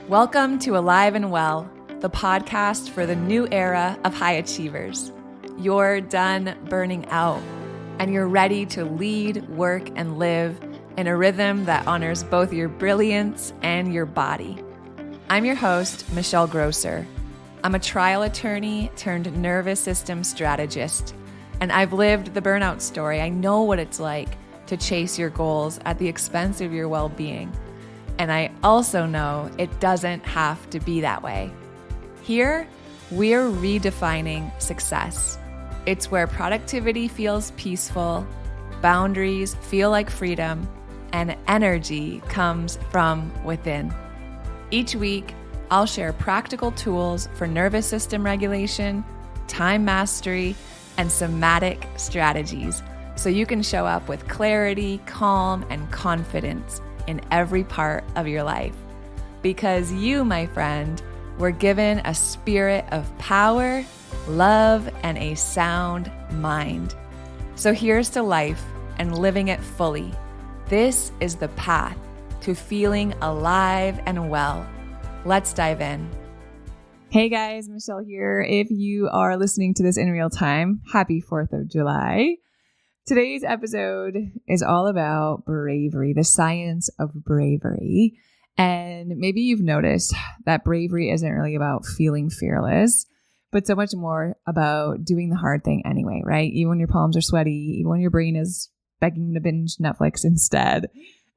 Welcome to Alive and Well, the podcast for the new era of high achievers. You're done burning out, and you're ready to lead, work, and live in a rhythm that honors both your brilliance and your body. I'm your host, Michelle Grosser. I'm a trial attorney turned nervous system strategist, and I've lived the burnout story. I know what it's like to chase your goals at the expense of your well-being. And I also know it doesn't have to be that way. Here, we're redefining success. It's where productivity feels peaceful, boundaries feel like freedom, and energy comes from within. Each week, I'll share practical tools for nervous system regulation, time mastery, and somatic strategies so you can show up with clarity, calm, and confidence in every part of your life. Because you, my friend, were given a spirit of power, love, and a sound mind. So here's to life and living it fully. This is the path to feeling alive and well. Let's dive in. Hey guys, Michelle here. If you are listening to this in real time, happy 4th of July. Today's episode is all about bravery, the science of bravery. And maybe you've noticed that bravery isn't really about feeling fearless, but so much more about doing the hard thing anyway, right? Even when your palms are sweaty, even when your brain is begging to binge Netflix instead.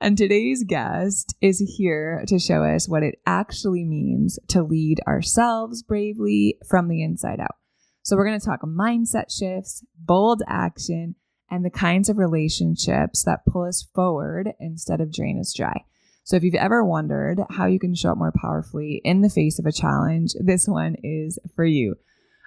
And today's guest is here to show us what it actually means to lead ourselves bravely from the inside out. So we're going to talk mindset shifts, bold action, and the kinds of relationships that pull us forward instead of drain us dry. So if you've ever wondered how you can show up more powerfully in the face of a challenge, this one is for you.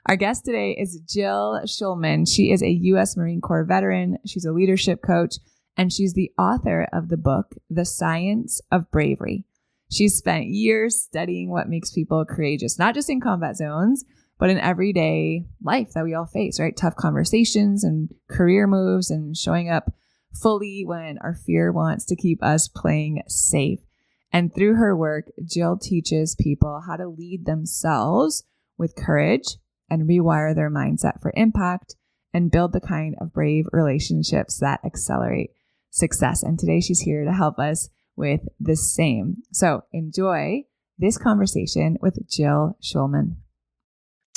Our guest today is Jill Schulman. She is a U.S. Marine Corps veteran. She's a leadership coach, and she's the author of the book, The Science of Bravery. She's spent years studying what makes people courageous, not just in combat zones, but in everyday life that we all face, right? Tough conversations and career moves and showing up fully when our fear wants to keep us playing safe. And through her work, Jill teaches people how to lead themselves with courage and rewire their mindset for impact and build the kind of brave relationships that accelerate success. And today she's here to help us with the same. So enjoy this conversation with Jill Schulman.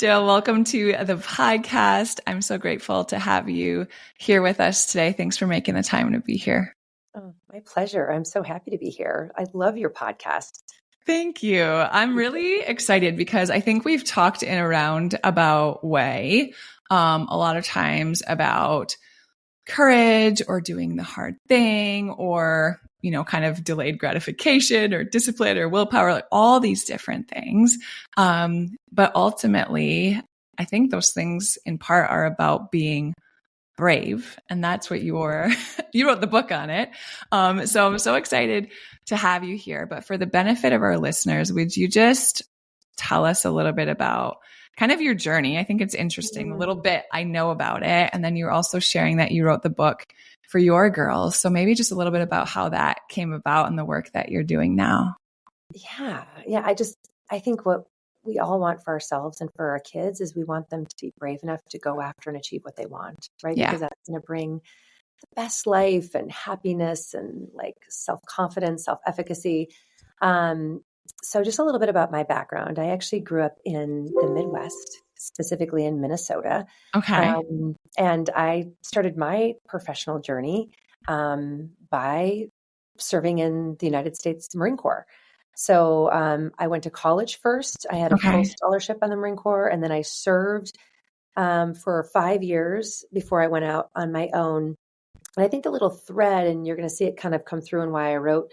Jill, welcome to the podcast. I'm so grateful to have you here with us today. Thanks for making the time to be here. Oh, my pleasure. I'm so happy to be here. I love your podcast. Thank you. I'm really excited because I think we've talked in a roundabout way a lot of times about courage or doing the hard thing or, kind of delayed gratification or discipline or willpower, like all these different things. But ultimately, I think those things in part are about being brave. And that's what you wrote the book on it. So I'm so excited to have you here. But for the benefit of our listeners, would you just tell us a little bit about kind of your journey? I think it's interesting. A little bit I know about it. And then you're also sharing that you wrote the book for your girls. So maybe just a little bit about how that came about and the work that you're doing now. Yeah. I think what we all want for ourselves and for our kids is we want them to be brave enough to go after and achieve what they want, right? Yeah. Because that's going to bring the best life and happiness and like self-confidence, self-efficacy. So just a little bit about my background. I actually grew up in the Midwest, specifically in Minnesota. Okay. And I started my professional journey by serving in the United States Marine Corps. So I went to college first. I had a full scholarship on the Marine Corps, and then I served for 5 years before I went out on my own. And I think the little thread, and you're going to see it kind of come through in why I wrote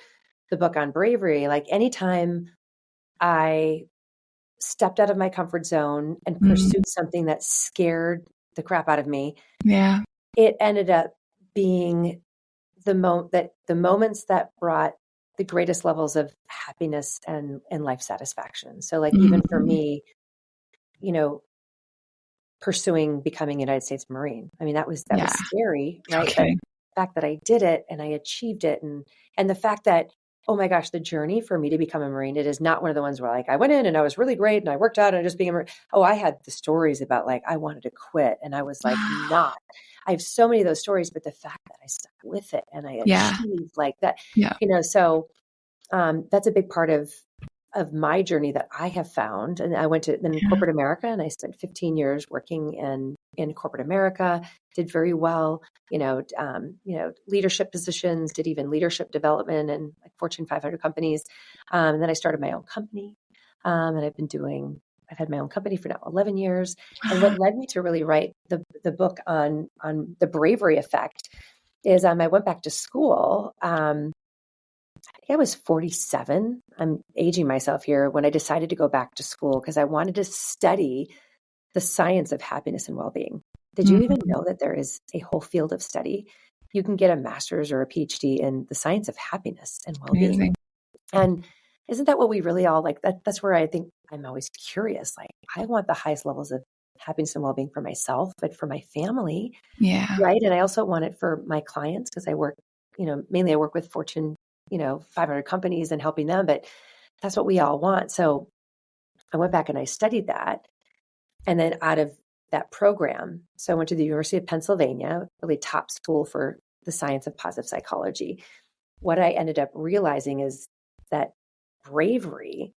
the book on bravery, like anytime I stepped out of my comfort zone and pursued something that scared the crap out of me, it ended up being the moments that brought the greatest levels of happiness and life satisfaction. So like even for me, pursuing becoming a United States Marine, I mean, that was scary, right? Okay. But the fact that I did it and I achieved it, and the fact that oh my gosh, the journey for me to become a Marine, it is not one of the ones where like I went in and I was really great and I worked out and I just being a Marine. Oh, I had the stories about like I wanted to quit and I was like not. I have so many of those stories, but the fact that I stuck with it and I Yeah. achieved like that, Yeah. so that's a big part of my journey that I have found. And I went to then corporate America and I spent 15 years working in corporate America, did very well, leadership positions, did even leadership development in like Fortune 500 companies. And then I started my own company. And I've had my own company for now 11 years. And what led me to really write the book on the bravery effect is I went back to school. I think I was 47. I'm aging myself here when I decided to go back to school because I wanted to study the science of happiness and well-being. Did you even know that there is a whole field of study? You can get a master's or a PhD in the science of happiness and well-being. Amazing. And isn't that what we really all like? That's where I think I'm always curious. Like, I want the highest levels of happiness and well-being for myself, but for my family. Yeah. Right. And I also want it for my clients because I work, mainly I work with Fortune 500 companies and helping them, but that's what we all want. So I went back and I studied that. And then out of that program, so I went to the University of Pennsylvania, really top school for the science of positive psychology. What I ended up realizing is that bravery,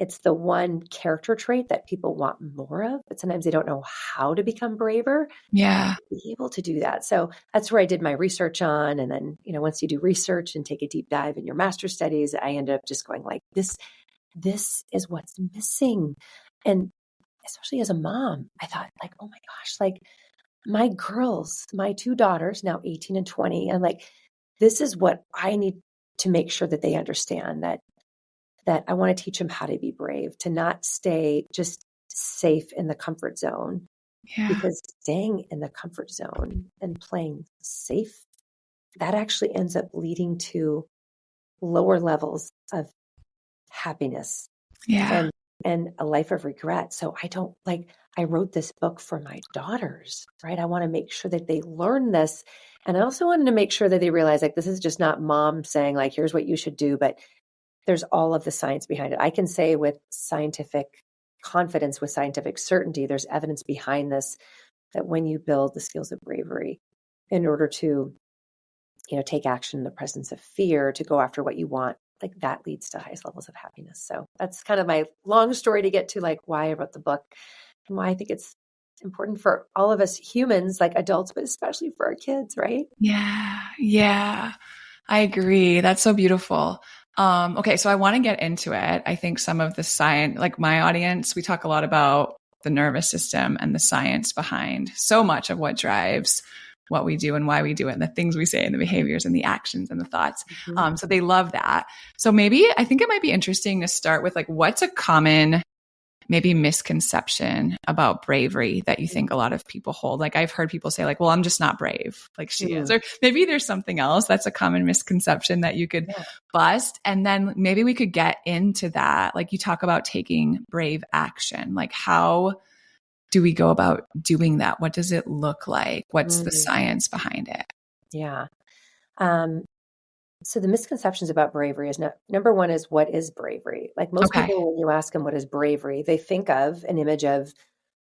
it's the one character trait that people want more of, but sometimes they don't know how to become braver. Yeah. Be able to do that. So that's where I did my research on. And then, once you do research and take a deep dive in your master's studies, I ended up just going like, this is what's missing. And especially as a mom, I thought like, oh my gosh, like my girls, my two daughters, now 18 and 20, and like, this is what I need to make sure that they understand that I want to teach them how to be brave, to not stay just safe in the comfort zone. Yeah. Because staying in the comfort zone and playing safe, that actually ends up leading to lower levels of happiness Yeah. and a life of regret. So I wrote this book for my daughters, right? I want to make sure that they learn this. And I also wanted to make sure that they realize like, this is just not mom saying like, here's what you should do, but there's all of the science behind it. I can say with scientific confidence, with scientific certainty, there's evidence behind this, that when you build the skills of bravery in order to, take action in the presence of fear, to go after what you want, like that leads to highest levels of happiness. So that's kind of my long story to get to like why I wrote the book and why I think it's important for all of us humans, like adults, but especially for our kids, right? Yeah. Yeah. I agree. That's so beautiful. Okay. So I want to get into it. I think some of the science, like my audience, we talk a lot about the nervous system and the science behind so much of what drives what we do and why we do it and the things we say and the behaviors and the actions and the thoughts. So they love that. So maybe I think it might be interesting to start with like, what's a common maybe misconception about bravery that you think a lot of people hold? Like I've heard people say like, well, I'm just not brave like she is, or maybe there's something else that's a common misconception that you could bust. And then maybe we could get into that. Like you talk about taking brave action, like how do we go about doing that? What does it look like? What's the science behind it? Yeah. So the misconceptions about bravery is number one is what is bravery? Like most people, when you ask them what is bravery, they think of an image of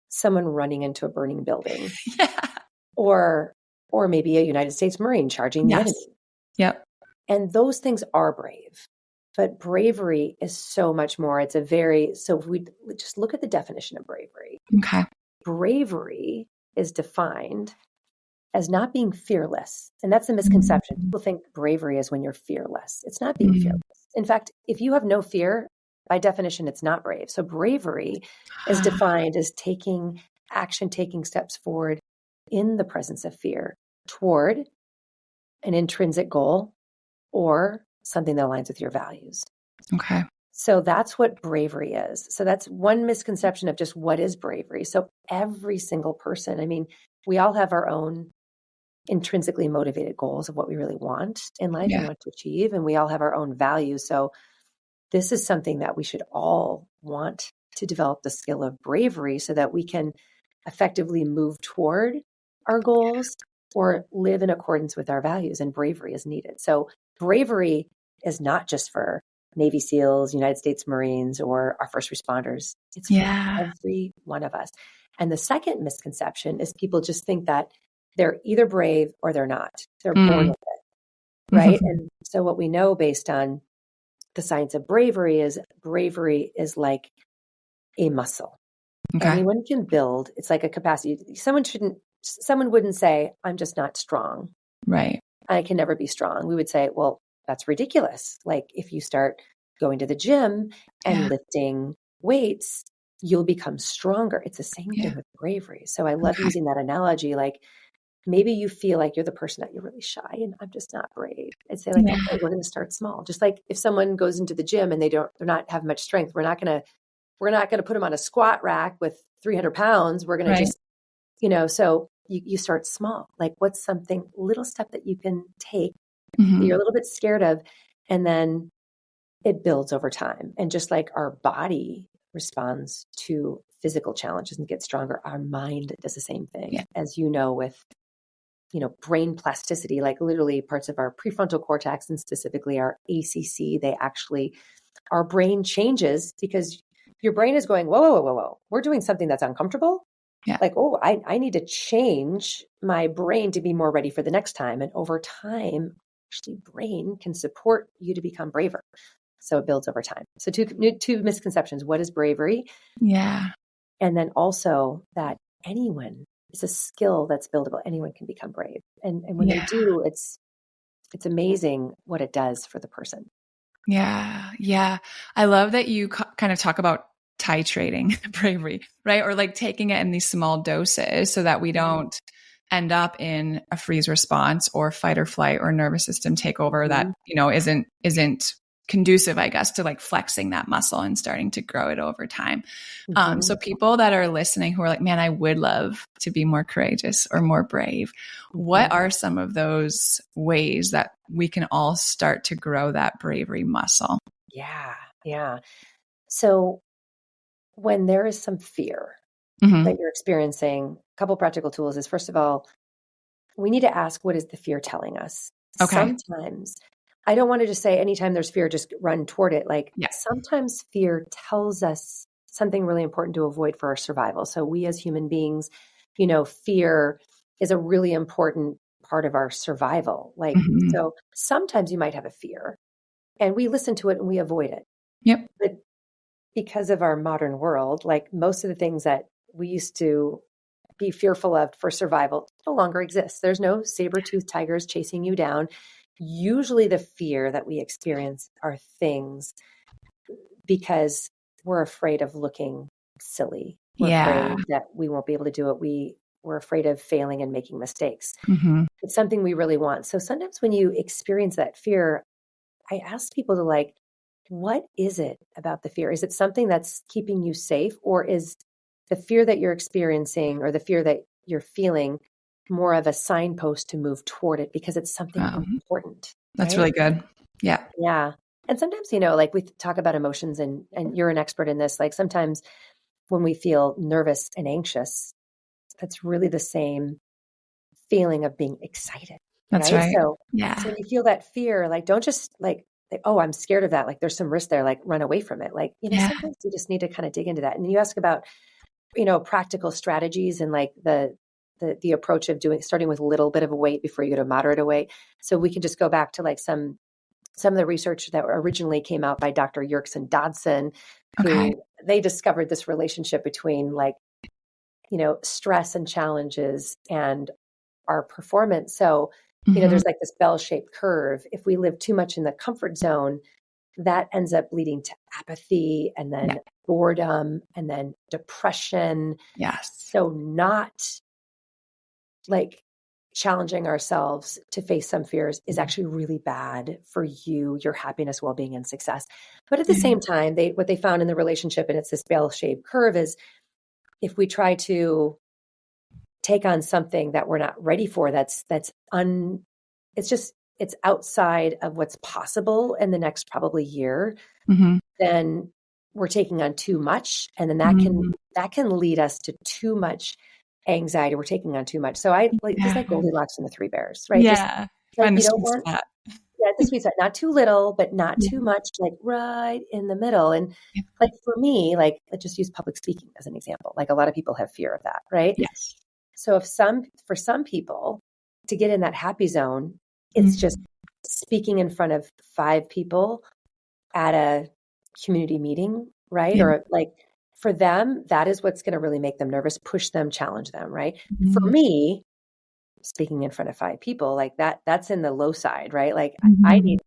someone running into a burning building, or maybe a United States Marine charging the enemy. Yep. And those things are brave, but bravery is so much more. So if we just look at the definition of bravery. Okay. Bravery is defined as not being fearless. And that's the misconception. People think bravery is when you're fearless. It's not being fearless. In fact, if you have no fear, by definition, it's not brave. So bravery is defined as taking action, taking steps forward in the presence of fear toward an intrinsic goal or something that aligns with your values. Okay. So that's what bravery is. So that's one misconception of just what is bravery. So every single person, I mean, we all have our own intrinsically motivated goals of what we really want in life and want to achieve. And we all have our own values. So this is something that we should all want to develop the skill of bravery so that we can effectively move toward our goals or live in accordance with our values. And bravery is needed. So bravery is not just for Navy SEALs, United States Marines, or our first responders. It's for every one of us. And the second misconception is people just think that they're either brave or they're not. They're born with it, right? And so what we know based on the science of bravery is like a muscle. Okay. Anyone can build. It's like a capacity. Someone wouldn't say, I'm just not strong. Right. I can never be strong. We would say, well, that's ridiculous. Like if you start going to the gym and lifting weights, you'll become stronger. It's the same thing with bravery. So I love using that analogy. Like maybe you feel like you're the person that you're really shy and I'm just not brave. I'd say like, okay, we're going to start small. Just like if someone goes into the gym and they're not have much strength, we're not going to put them on a squat rack with 300 pounds. We're going to just, so you start small. Like what's something little step that you can take that you're a little bit scared of, and then it builds over time. And just like our body responds to physical challenges and gets stronger, our mind does the same thing. Yeah. As you know, with brain plasticity, like literally parts of our prefrontal cortex and specifically our ACC, our brain changes because your brain is going, whoa, we're doing something that's uncomfortable. Yeah. Like, I need to change my brain to be more ready for the next time. And over time, actually, brain can support you to become braver. So it builds over time. So two misconceptions. What is bravery? Yeah. And then also that it's a skill that's buildable. Anyone can become brave. And when they do, it's amazing what it does for the person. Yeah. Yeah. I love that you kind of talk about titrating bravery, right? Or like taking it in these small doses so that we don't end up in a freeze response or fight or flight or nervous system takeover that, isn't conducive, I guess, to like flexing that muscle and starting to grow it over time. So people that are listening who are like, man, I would love to be more courageous or more brave. What are some of those ways that we can all start to grow that bravery muscle? Yeah. So when there is some fear that you're experiencing, a couple practical tools is, first of all, we need to ask, what is the fear telling us? Okay. Sometimes, I don't want to just say anytime there's fear, just run toward it. Like sometimes fear tells us something really important to avoid for our survival. So we as human beings, fear is a really important part of our survival. Like, so sometimes you might have a fear and we listen to it and we avoid it. Yep. But because of our modern world, like most of the things that we used to be fearful of for survival no longer exist. There's no saber-toothed tigers chasing you down. Usually the fear that we experience are things because we're afraid of looking silly. We're afraid that we won't be able to do it. We're afraid of failing and making mistakes. It's something we really want. So sometimes when you experience that fear, I ask people to what is it about the fear? Is it something that's keeping you safe, or is the fear that you're experiencing or the fear that you're feeling more of a signpost to move toward it because it's something important? That's really good. Yeah. Yeah. And sometimes, we talk about emotions and you're an expert in this. Like sometimes when we feel nervous and anxious, that's really the same feeling of being excited. That's right. So when you feel that fear, don't just I'm scared of that. Like there's some risk there, run away from it. Sometimes you just need to kind of dig into that. And you ask about, practical strategies and the approach of starting with a little bit of a weight before you go to moderate a weight. So we can just go back to some of the research that originally came out by Dr. Yerkes and Dodson, who they discovered this relationship between stress and challenges and our performance. So, there's this bell-shaped curve. If we live too much in the comfort zone, that ends up leading to apathy and then boredom and then depression. Yes. So not challenging ourselves to face some fears is actually really bad for you, your happiness, well-being, and success. But at the same time, what they found in the relationship, and it's this bell-shaped curve, is if we try to take on something that we're not ready for, it's outside of what's possible in the next probably year, then we're taking on too much. And then that can lead us to too much anxiety. We're taking on too much. So it's like Goldilocks and the Three Bears, right? Yeah. You don't want Yeah, it's a sweet spot. Not too little, but not too much, like right in the middle. And Yeah. like for me, like let's just use public speaking as an example. Like a lot of people have fear of that, right? Yes. So for some people to get in that happy zone, it's Mm. just speaking in front of 5 people at a community meeting, right? Yeah. Or like for them, that is what's going to really make them nervous, push them, challenge them, right? For Mm. me, speaking in front of 5 people, like that's in the low side, right? Like Mhm.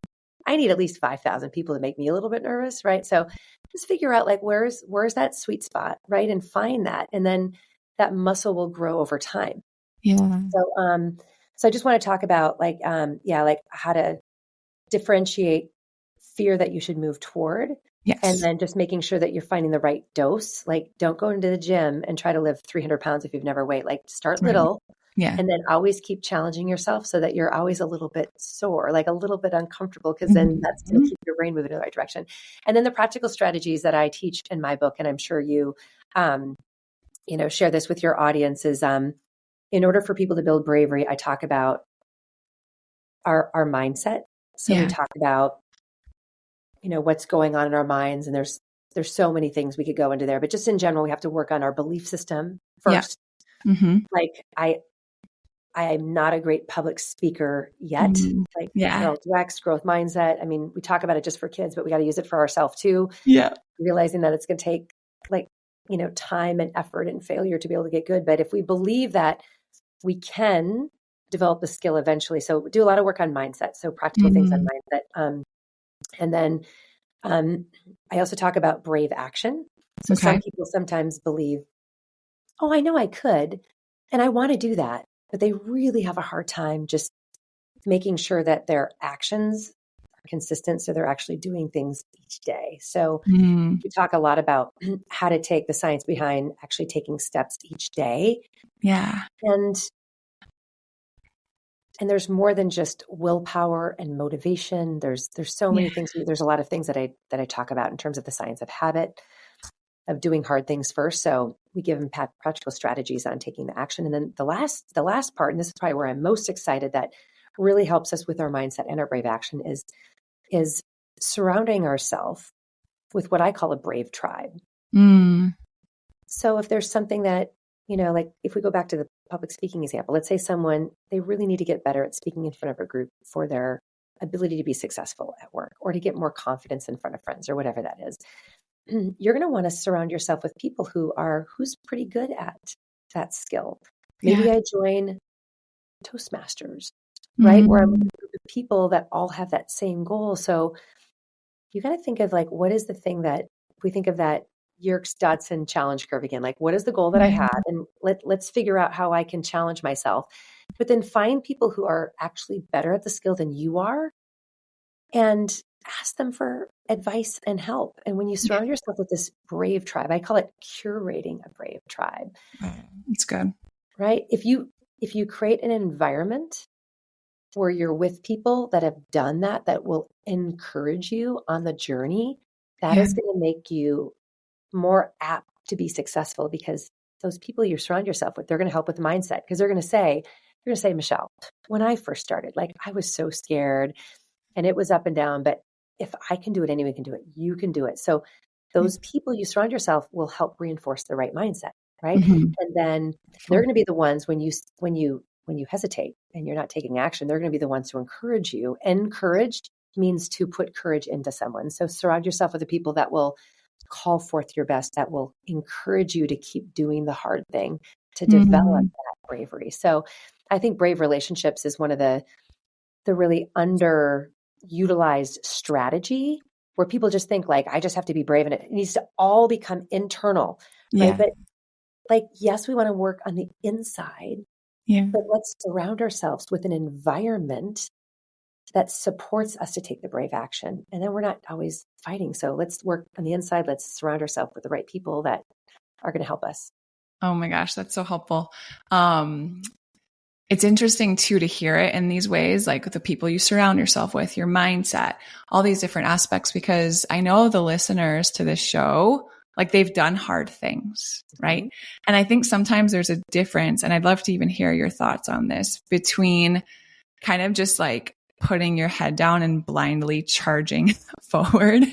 I need at least 5,000 people to make me a little bit nervous, right? So just figure out like where's that sweet spot, right? And find that. And then that muscle will grow over time. Yeah. So I just want to talk about like like how to differentiate fear that you should move toward, and Yes. then just making sure that you're finding the right dose. Like don't go into the gym and try to lift 300 pounds if you've never weighed. Like start Right. little. Yeah. And then always keep challenging yourself so that you're always a little bit sore, like a little bit uncomfortable, because then that's going to Mhm. keep your brain moving in the right direction. And then the practical strategies that I teach in my book, and I'm sure you, share this with your audience, is in order for people to build bravery, I talk about our mindset. So we Yeah. talk about, what's going on in our minds, and there's so many things we could go into there, but just in general, we have to work on our belief system Yeah. first. Mhm. Like I am not a great public speaker yet. Mm. Like Yeah. LDX, growth mindset. I mean, we talk about it just for kids, but we got to use it for ourselves too. Yeah. Realizing that it's going to take like, time and effort and failure to be able to get good. But if we believe that we can develop the skill eventually, so do a lot of work on mindset. So practical things on Mm. mindset. And then I also talk about brave action. So some Okay. people sometimes believe, oh, I know I could, and I want to do that, but they really have a hard time just making sure that their actions are consistent. So they're actually doing things each day. So Mm. we talk a lot about how to take the science behind actually taking steps each day. Yeah. And there's more than just willpower and motivation. There's so Yeah. many things. There's a lot of things that I talk about in terms of the science of habit, of doing hard things first. So we give them practical strategies on taking the action. And then the last part, and this is probably where I'm most excited, that really helps us with our mindset and our brave action, is surrounding ourselves with what I call a brave tribe. Mm. So if there's something that, like if we go back to the public speaking example, let's say someone, they really need to get better at speaking in front of a group for their ability to be successful at work or to get more confidence in front of friends or whatever that is. You're going to want to surround yourself with people who's pretty good at that skill. Maybe Yeah. I join Toastmasters, right? Where I'm with a group of people that all have that same goal. So you got to think of like, what is the thing that, if we think of that Yerkes Dodson challenge curve again, like what is the goal that I Yeah. had? And let's figure out how I can challenge myself, but then find people who are actually better at the skill than you are and ask them for advice and help. And when you Yeah. surround yourself with this brave tribe, I call it curating a brave tribe, It's good. right? If you create an environment where you're with people that have done that will encourage you on the journey, that Yeah. is going to make you more apt to be successful, because those people you surround yourself with, they're going to help with the mindset, because they're going to say, Michelle, when I first started, like I was so scared and it was up and down, but if I can do it, anyone can do it. You can do it. So Yeah. those people you surround yourself will help reinforce the right mindset, right? Mhm. And then they're going to be the ones when you hesitate and you're not taking action, they're going to be the ones to encourage you. Encourage means to put courage into someone. So surround yourself with the people that will call forth your best, that will encourage you to keep doing the hard thing, to develop Mm. that bravery. So I think brave relationships is one of the really underutilized strategy, where people just think like, I just have to be brave, and it needs to all become internal, right? Yeah. But like, yes, we want to work on the inside, Yeah. but let's surround ourselves with an environment that supports us to take the brave action. And then we're not always fighting. So let's work on the inside. Let's surround ourselves with the right people that are going to help us. Oh my gosh, that's so helpful. It's interesting too to hear it in these ways, like the people you surround yourself with, your mindset, all these different aspects, because I know the listeners to this show, like they've done hard things, right? Mm-hmm. And I think sometimes there's a difference, and I'd love to even hear your thoughts on this, between kind of just like putting your head down and blindly charging forward,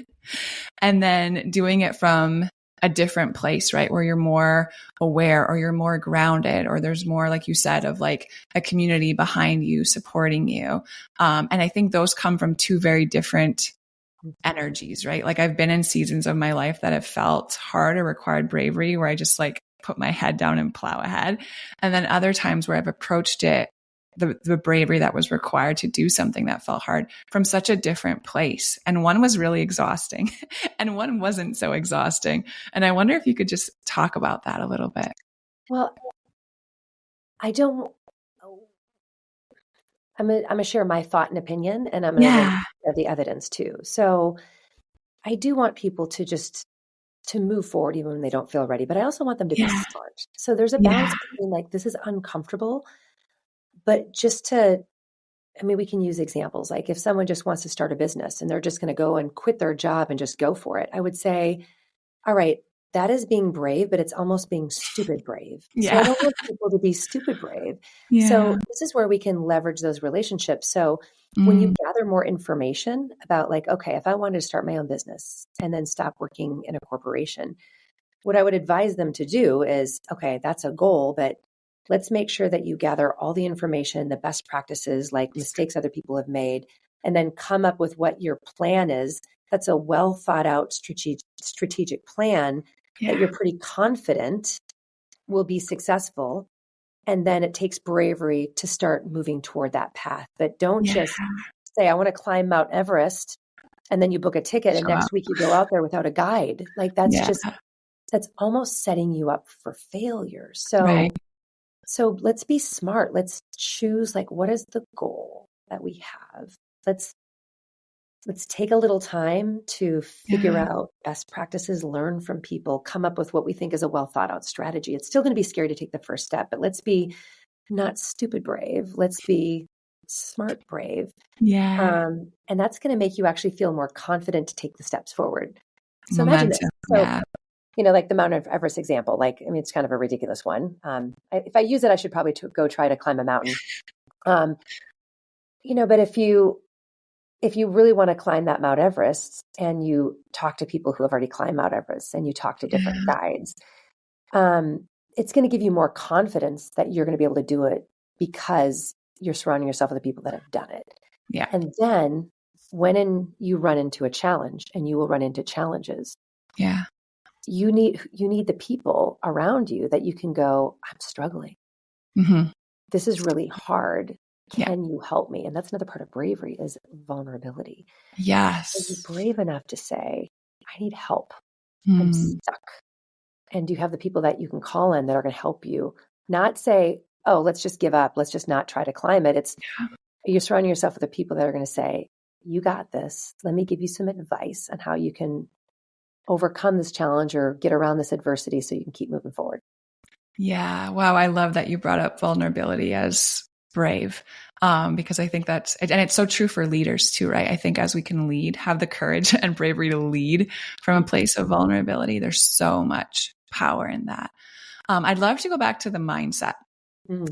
and then doing it from a different place, right? Where you're more aware, or you're more grounded, or there's more, like you said, of like a community behind you, supporting you. And I think those come from two very different energies, right? Like I've been in seasons of my life that have felt hard or required bravery, where I just like put my head down and plow ahead. And then other times where I've approached it, the bravery that was required to do something that felt hard, from such a different place. And one was really exhausting and one wasn't so exhausting. And I wonder if you could just talk about that a little bit. Well, I'm going to share my thought and opinion, and I'm going to share the evidence too. So I do want people to move forward even when they don't feel ready, but I also want them to be smart. So there's a balance between like, this is uncomfortable, but we can use examples. Like if someone just wants to start a business and they're just going to go and quit their job and just go for it, I would say, all right, that is being brave, but it's almost being stupid brave. So I don't want people to be stupid brave. So this is where we can leverage those relationships. So when you gather more information about like, okay, if I wanted to start my own business and then stop working in a corporation, what I would advise them to do is, okay, that's a goal, but let's make sure that you gather all the information, the best practices, like mistakes other people have made, and then come up with what your plan is. That's a well thought out strategic plan that you're pretty confident will be successful. And then it takes bravery to start moving toward that path. But don't just say, I want to climb Mount Everest, and then you book a ticket and next week you go out there without a guide. Like that's almost setting you up for failure. So let's be smart. Let's choose, like, what is the goal that we have? Let's take a little time to figure out best practices, learn from people, come up with what we think is a well thought out strategy. It's still going to be scary to take the first step, but let's be not stupid brave. Let's be smart brave. And that's going to make you actually feel more confident to take the steps forward. So imagine this. So, like the Mount Everest example, it's kind of a ridiculous one. If I use it, I should probably go try to climb a mountain. But if you really want to climb that Mount Everest and you talk to people who have already climbed Mount Everest and you talk to different guides, it's going to give you more confidence that you're going to be able to do it because you're surrounding yourself with the people that have done it. Yeah. And then when you run into a challenge, and you will run into challenges, you need the people around you that you can go, I'm struggling. Mm-hmm. This is really hard. Can you help me? And that's another part of bravery, is vulnerability. Yes. Are you brave enough to say, I need help. I'm stuck. And do you have the people that you can call in that are going to help you? Not say, oh, let's just give up. Let's just not try to climb it. It's you're surrounding yourself with the people that are going to say, you got this. Let me give you some advice on how you can overcome this challenge or get around this adversity so you can keep moving forward. Yeah. Wow. I love that you brought up vulnerability as brave. Because I think and it's so true for leaders too, right? I think as we can lead, have the courage and bravery to lead from a place of vulnerability, there's so much power in that. I'd love to go back to the mindset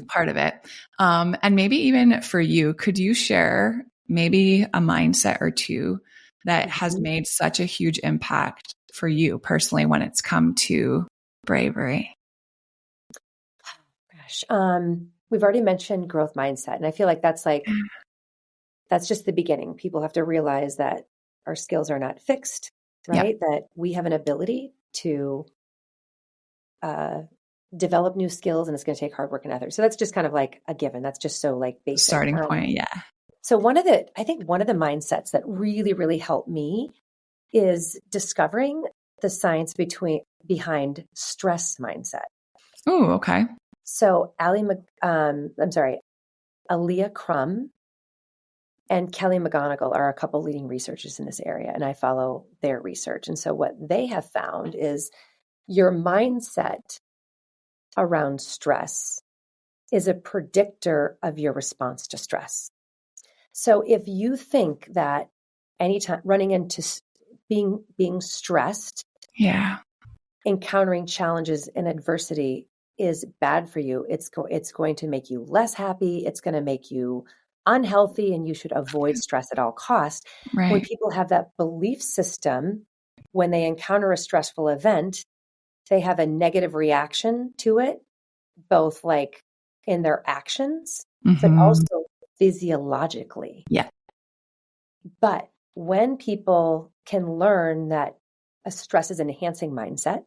part of it. And maybe even for you, could you share maybe a mindset or two that has made such a huge impact for you personally when it's come to bravery? Gosh, we've already mentioned growth mindset. And I feel like that's just the beginning. People have to realize that our skills are not fixed, right? That we have an ability to develop new skills, and it's going to take hard work and effort. So that's just kind of like a given. That's just so like basic. Starting point. Yeah. So I think one of the mindsets that really, really helped me is discovering the science behind stress mindset. Oh, okay. So Aaliyah Crum and Kelly McGonigal are a couple leading researchers in this area, and I follow their research. And so what they have found is your mindset around stress is a predictor of your response to stress. So if you think that anytime running into being stressed, encountering challenges and adversity is bad for you, it's going to make you less happy. It's going to make you unhealthy and you should avoid stress at all costs. When Right. people have that belief system, when they encounter a stressful event, they have a negative reaction to it, both like in their actions, but Mm-hmm. also physiologically. Yeah. But when people can learn that a stress is an enhancing mindset,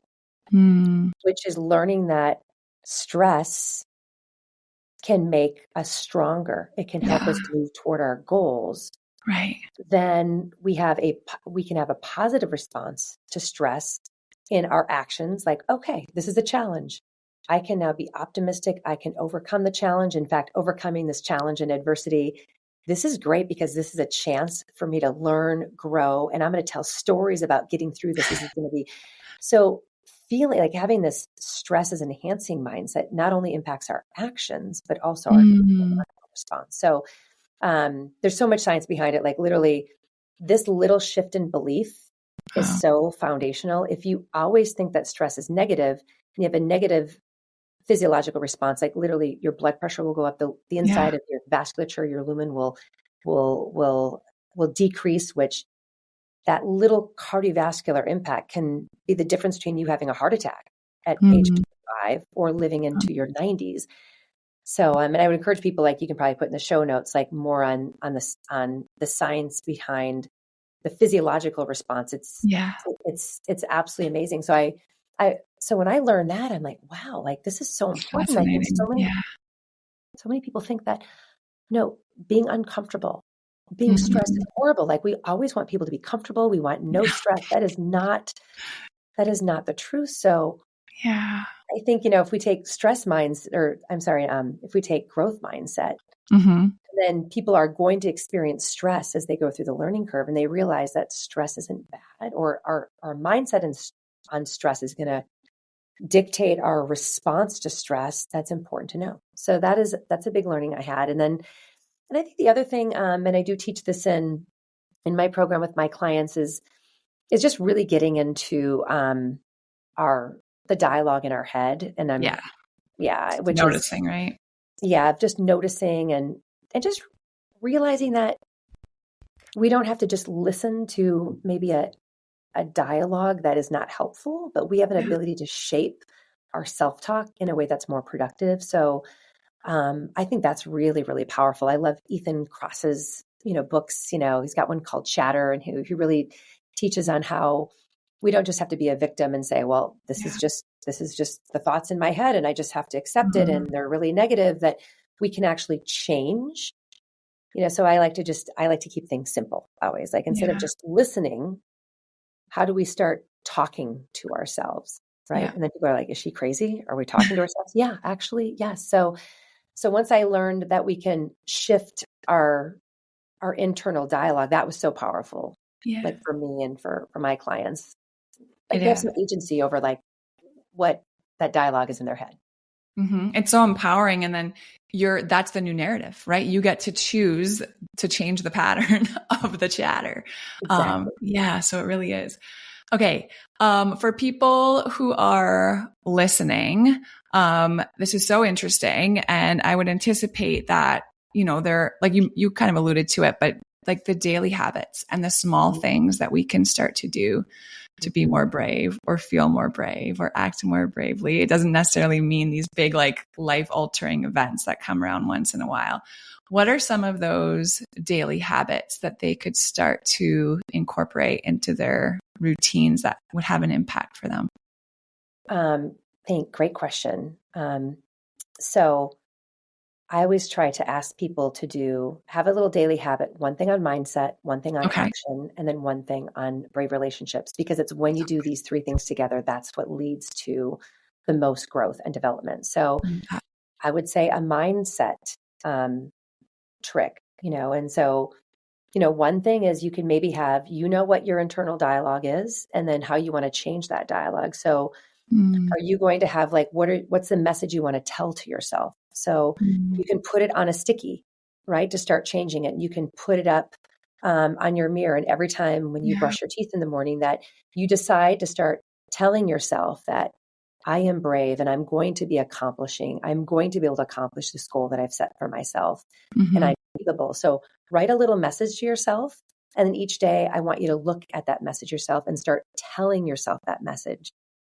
Mm, which is learning that stress can make us stronger, it can help yeah. us move toward our goals, Right. then we can have a positive response to stress in our actions. Like, okay, this is a challenge. I can now be optimistic. I can overcome the challenge. In fact, overcoming this challenge and adversity, this is great because this is a chance for me to learn, grow, and I'm going to tell stories about getting through this. This is going to be so feeling like having this stress as enhancing mindset not only impacts our actions, but also our Mm, response. So there's so much science behind it. Like literally, this little shift in belief is oh, so foundational. If you always think that stress is negative, and you have a negative physiological response, like literally your blood pressure will go up, the yeah. inside of your vasculature, your lumen will will will decrease, which that little cardiovascular impact can be the difference between you having a heart attack at age Mm, 25 or living into your 90s. So, and I would encourage people, like you can probably put in the show notes, like more on the science behind the physiological response. yeah. It's absolutely amazing. So so when I learned that, I'm like, wow, like this is so It's important. I think fascinating. Yeah. so many people think that no, being uncomfortable, being stressed is Mm, horrible. Like we always want people to be comfortable. We want no stress. That is not the truth. So yeah. I think, if we take if we take growth mindset, Mm-hmm. then people are going to experience stress as they go through the learning curve and they realize that stress isn't bad, or our mindset on stress is going to dictate our response to stress. That's important to know. So that's a big learning I had. And I think the other thing, and I do teach this in my program with my clients, is just really getting into our the dialogue in our head. And Yeah. which is Noticing, right? just noticing and just realizing that we don't have to just listen to maybe a dialogue that is not helpful, but we have an Yeah. ability to shape our self-talk in a way that's more productive. So I think that's really, really powerful. I love Ethan Kross's, books. He's got one called Chatter, and he really teaches on how we don't just have to be a victim and say, well, Yeah. this is just the thoughts in my head and I just have to accept it Mhm. and they're really negative, that we can actually change. So I like to keep things simple always. Like instead of Yeah. just listening, how do we start talking to ourselves? Right. Yeah. And then people are like, is she crazy? Are we talking to ourselves? Yeah, actually, yes. So once I learned that we can shift our internal dialogue, that was so powerful. Yeah. Like for me and for my clients, It like they have is. some agency over like what that dialogue is in their head. Hmm. It's so empowering. And then that's the new narrative, right? You get to choose to change the pattern of the chatter. Exactly. Yeah. So it really is. Okay. For people who are listening, this is so interesting. And I would anticipate that, they're like you kind of alluded to it, but like the daily habits and the small Mhm. things that we can start to do to be more brave or feel more brave or act more bravely. It doesn't necessarily mean these big, like life altering events that come around once in a while. What are some of those daily habits that they could start to incorporate into their routines that would have an impact for them? Great question. So I always try to ask people to have a little daily habit, one thing on mindset, one thing on Okay. action, and then one thing on brave relationships, because it's when you do these three things together, that's what leads to the most growth and development. So I would say a mindset um, trick, and so, one thing is you can maybe have, what your internal dialogue is, and then how you want to change that dialogue. So Mm, are you going to have like, what's the message you want to tell to yourself? So mm, you can put it on a sticky, right, to start changing it. You can put it up on your mirror. And every time when you yeah. brush your teeth in the morning, that you decide to start telling yourself that I am brave and I'm going to be accomplishing, I'm going to be able to accomplish this goal that I've set for myself. And Hmm. unbelievable. So write a little message to yourself. And then each day I want you to look at that message yourself and start telling yourself that message,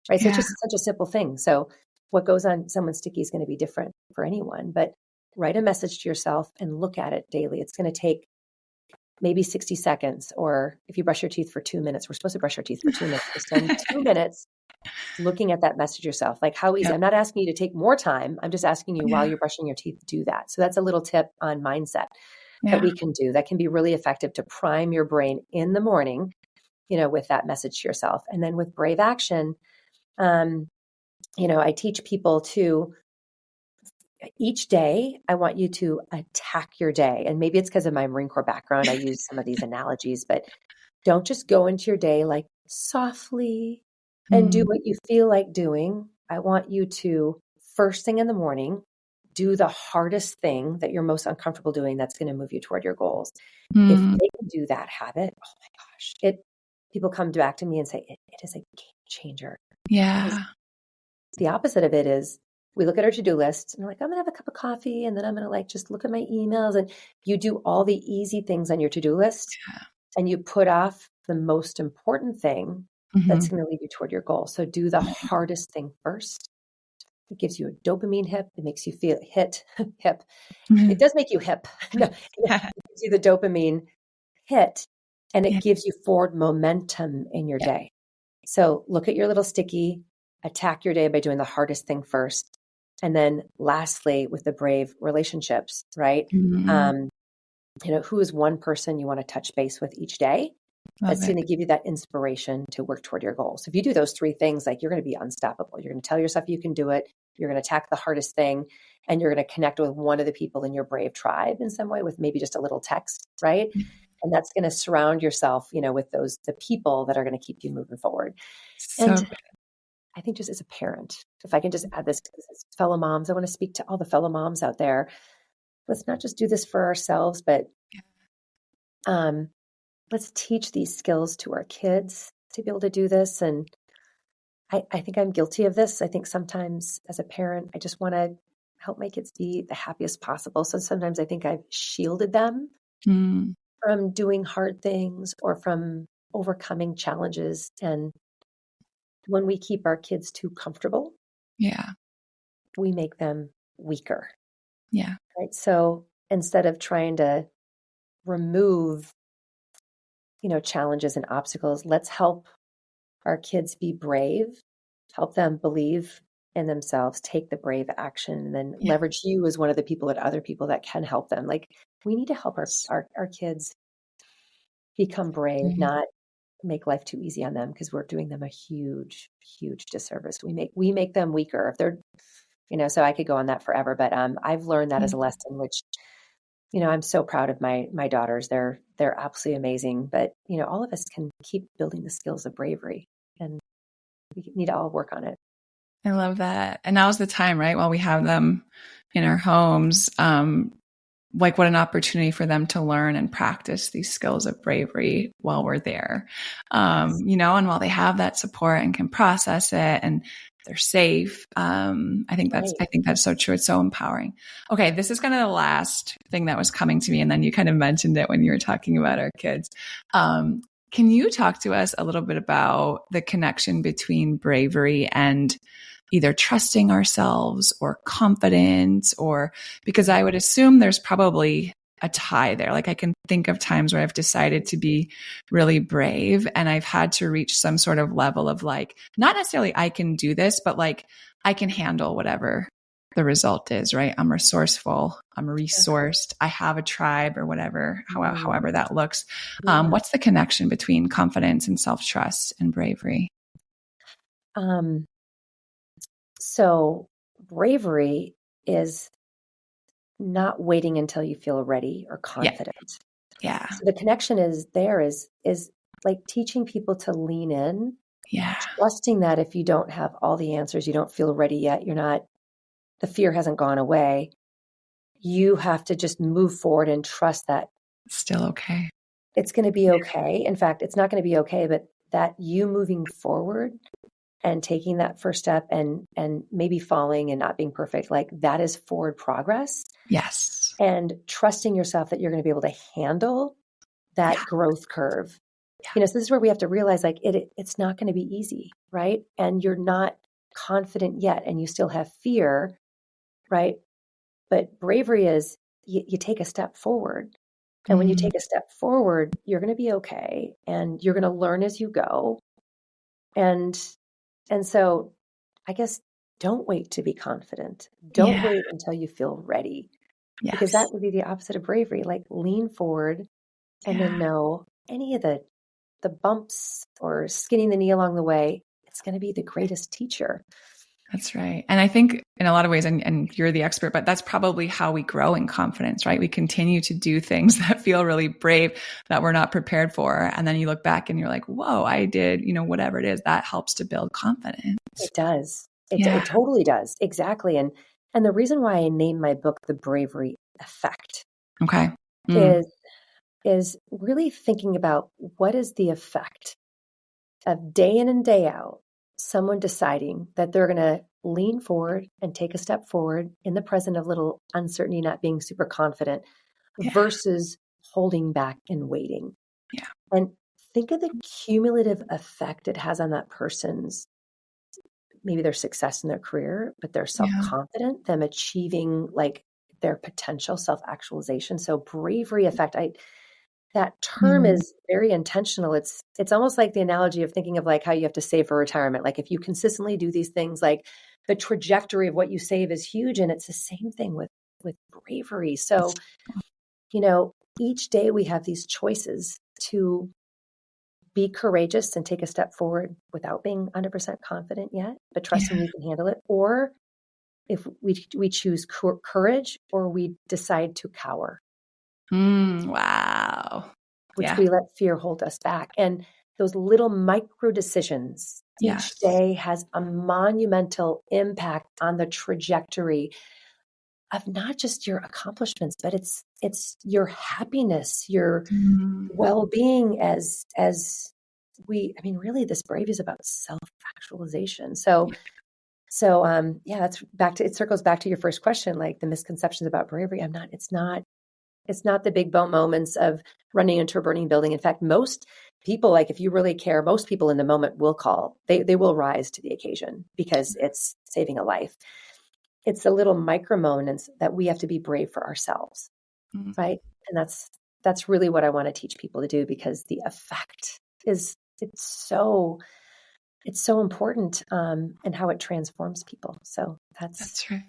right? So it's Yeah. just such a simple thing. So what goes on someone's sticky is going to be different for anyone, but write a message to yourself and look at it daily. It's going to take maybe 60 seconds, or if you brush your teeth for 2 minutes, we're supposed to brush our teeth for 2 minutes. So spend 2 minutes looking at that message yourself. Like how easy, Yep. I'm not asking you to take more time. I'm just asking you while Yeah. you're brushing your teeth, do that. So that's a little tip on mindset that Yeah. we can do that can be really effective to prime your brain in the morning, with that message to yourself. And then with Brave Action, I teach people to each day, I want you to attack your day. And maybe it's because of my Marine Corps background. I use some of these analogies, but don't just go into your day like softly and do Mm. what you feel like doing. I want you to, first thing in the morning, do the hardest thing that you're most uncomfortable doing that's going to move you toward your goals. If Mm. they can do that habit, oh my gosh, people come back to me and say, it is a game changer. Because Yeah. the opposite of it is we look at our to-do list and we're like, I'm going to have a cup of coffee and then I'm going to just look at my emails. And you do all the easy things on your to-do list and you put off the most important thing that's Mm-hmm. going to lead you toward your goal. So do the hardest thing first. It gives you a dopamine hit. It makes you feel hip. It does make you hip. No, it gives you the dopamine hit and Yeah. it gives you forward momentum in your Yeah. day. So look at your little sticky, attack your day by doing the hardest thing first. And then lastly, with the Brave relationships, right? Mm-hmm. Who is one person you want to touch base with each day Love that's it. going to give you that inspiration to work toward your goals. If you do those three things, you're going to be unstoppable. You're going to tell yourself you can do it. You're going to attack the hardest thing and you're going to connect with one of the people in your Brave tribe in some way with maybe just a little text, right? And that's going to surround yourself, with the people that are going to keep you moving forward. So And I think just as a parent, if I can just add this, as fellow moms, I want to speak to all the fellow moms out there. Let's not just do this for ourselves, but let's teach these skills to our kids to be able to do this. And I think I'm guilty of this. I think sometimes as a parent, I just want to help my kids be the happiest possible. So sometimes I think I've shielded them mm, from doing hard things or from overcoming challenges. And when we keep our kids too comfortable, yeah. we make them weaker, Yeah. right? So instead of trying to remove, challenges and obstacles, let's help our kids be brave, help them believe in themselves, take the brave action, and then Yeah. leverage you as one of the people and other people that can help them. We need to help our kids become brave, Mm. not make life too easy on them because we're doing them a huge, huge disservice. We make them weaker if they're, so I could go on that forever, but I've learned that as a lesson, which, I'm so proud of my daughters. They're absolutely amazing, but all of us can keep building the skills of bravery and we need to all work on it. I love that. And now's the time, right? While we have them in our homes, what an opportunity for them to learn and practice these skills of bravery while we're there. Yes. And while they have that support and can process it and they're safe. I think that's so true. It's so empowering. Okay. This is kind of the last thing that was coming to me. And then you kind of mentioned it when you were talking about our kids. Can you talk to us a little bit about the connection between bravery and either trusting ourselves or confidence, or because I would assume there's probably a tie there. I can think of times where I've decided to be really brave and I've had to reach some sort of level of not necessarily I can do this, but I can handle whatever the result is, right? I'm resourceful, I'm resourced, I have a tribe or whatever, however that looks. Yeah. What's the connection between confidence and self-trust and bravery? So bravery is not waiting until you feel ready or confident. Yeah. So the connection is teaching people to lean in, Yeah. trusting that if you don't have all the answers, you don't feel ready yet, the fear hasn't gone away. You have to just move forward and trust that Still okay. it's going to be okay. In fact, it's not going to be okay, but that you moving forward and taking that first step and maybe falling and not being perfect, like that is forward progress. Yes. And trusting yourself that you're going to be able to handle that growth curve. Yeah. So this is where we have to realize like it's not going to be easy, right? And you're not confident yet and you still have fear, right? But bravery is you take a step forward. And when you take a step forward, you're going to be okay and you're going to learn as you go. And so I guess don't wait to be confident. Don't wait until you feel ready. Because that Yes. would be the opposite of bravery. Like lean forward and then know any of the bumps or skinning the knee along the way, it's going to be the greatest teacher. That's right. And I think in a lot of ways, and you're the expert, but that's probably how we grow in confidence, right? We continue to do things that feel really brave that we're not prepared for. And then you look back and you're like, whoa, I did, whatever it is that helps to build confidence. It does. It totally does. Exactly. And the reason why I named my book The Bravery Effect Okay. is really thinking about what is the effect of day in and day out, someone deciding that they're going to lean forward and take a step forward in the present of little uncertainty, not being super confident versus holding back and waiting. Yeah. And think of the cumulative effect it has on that person's, maybe their success in their career, but their self-confident, them achieving like their potential self-actualization. So bravery effect, that term is very intentional. It's almost like the analogy of thinking of like how you have to save for retirement. Like if you consistently do these things, like the trajectory of what you save is huge. And it's the same thing with bravery. So, each day we have these choices to be courageous and take a step forward without being 100% confident yet, but trusting you can handle it. Or if we choose courage or we decide to cower. Wow. Which we let fear hold us back. And those little micro decisions each day has a monumental impact on the trajectory of not just your accomplishments, but it's your happiness, your well-being as really this Brave is about self-actualization. So that's it circles back to your first question, like the misconceptions about bravery. It's not the big boat moments of running into a burning building. In fact, most people, like if you really care, most people in the moment will call. They will rise to the occasion because it's saving a life. It's the little micro moments that we have to be brave for ourselves, right? And that's really what I want to teach people to do, because the effect it's so important, and how it transforms people. So that's right.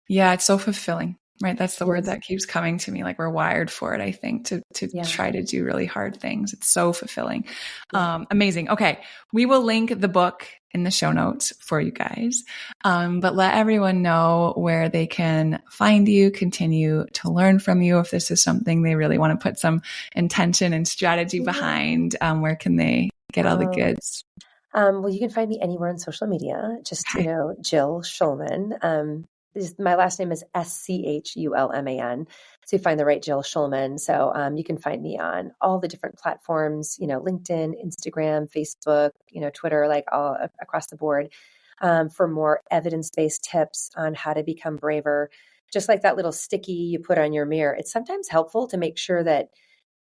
Yeah, it's so fulfilling. Right. That's the word that keeps coming to me. Like we're wired for it, I think, to try to do really hard things. It's so fulfilling. Amazing. Okay. We will link the book in the show notes for you guys. But let everyone know where they can find you, continue to learn from you. If this is something they really want to put some intention and strategy behind, where can they get all the goods? Well, you can find me anywhere on social media. Just, Jill Schulman. My last name is Schulman. So you find the right Jill Schulman. So you can find me on all the different platforms, LinkedIn, Instagram, Facebook, Twitter, like all across the board, for more evidence-based tips on how to become braver. Just like that little sticky you put on your mirror. It's sometimes helpful to make sure that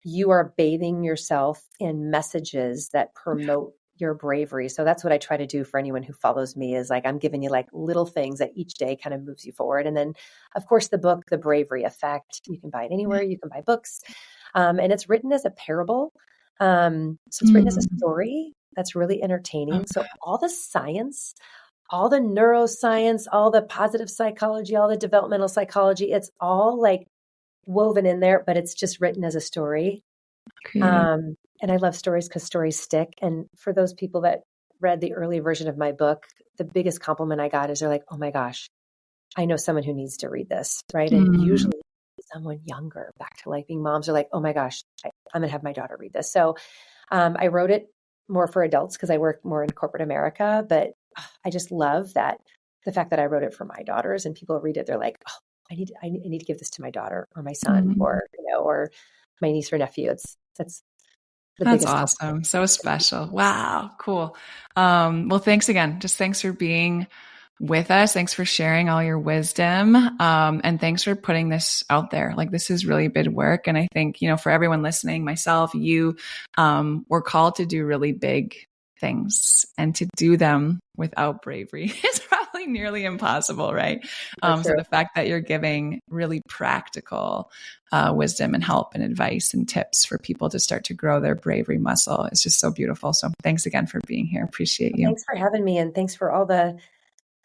you are bathing yourself in messages that promote your bravery. So that's what I try to do for anyone who follows me, is like, I'm giving you like little things that each day kind of moves you forward. And then of course the book, The Bravery Effect, you can buy it anywhere. You can buy books. And it's written as a parable. So it's written as a story that's really entertaining. So all the science, all the neuroscience, all the positive psychology, all the developmental psychology, it's all like woven in there, but it's just written as a story. And I love stories because stories stick. And for those people that read the early version of my book, the biggest compliment I got is they're like, oh my gosh, I know someone who needs to read this, right? And usually someone younger, back to like being moms, are like, oh my gosh, I'm going to have my daughter read this. So I wrote it more for adults because I work more in corporate America, but I just love that the fact that I wrote it for my daughters, and people read it, they're like, oh, I need to give this to my daughter or my son, or my niece or nephew. the That's biggest awesome. So special. Wow. Cool. Well, thanks again. Just thanks for being with us. Thanks for sharing all your wisdom. And thanks for putting this out there. Like, this is really big work. And I think, for everyone listening, myself, you, we're called to do really big things, and to do them without bravery is probably nearly impossible, right? So the fact that you're giving really practical wisdom and help and advice and tips for people to start to grow their bravery muscle is just so beautiful. So thanks again for being here. Appreciate you. Thanks for having me, and thanks for all the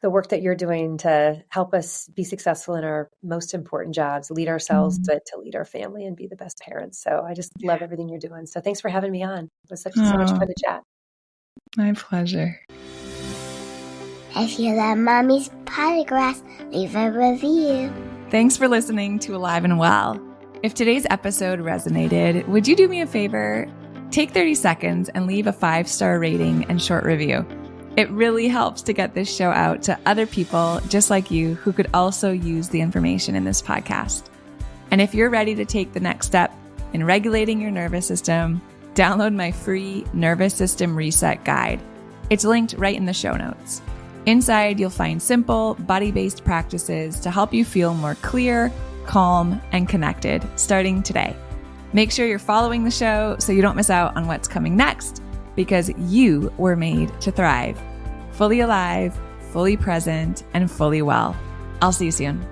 work that you're doing to help us be successful in our most important jobs, lead ourselves, but to lead our family and be the best parents. So I just love everything you're doing. So thanks for having me on. It was so much fun to chat. My pleasure. If you love Mommy's Podcast, leave a review. Thanks for listening to Alive and Well. If today's episode resonated, would you do me a favor? Take 30 seconds and leave a 5-star rating and short review. It really helps to get this show out to other people just like you who could also use the information in this podcast. And if you're ready to take the next step in regulating your nervous system, download my free Nervous System Reset Guide. It's linked right in the show notes. Inside, you'll find simple, body-based practices to help you feel more clear, calm, and connected starting today. Make sure you're following the show so you don't miss out on what's coming next, because you were made to thrive. Fully alive, fully present, and fully well. I'll see you soon.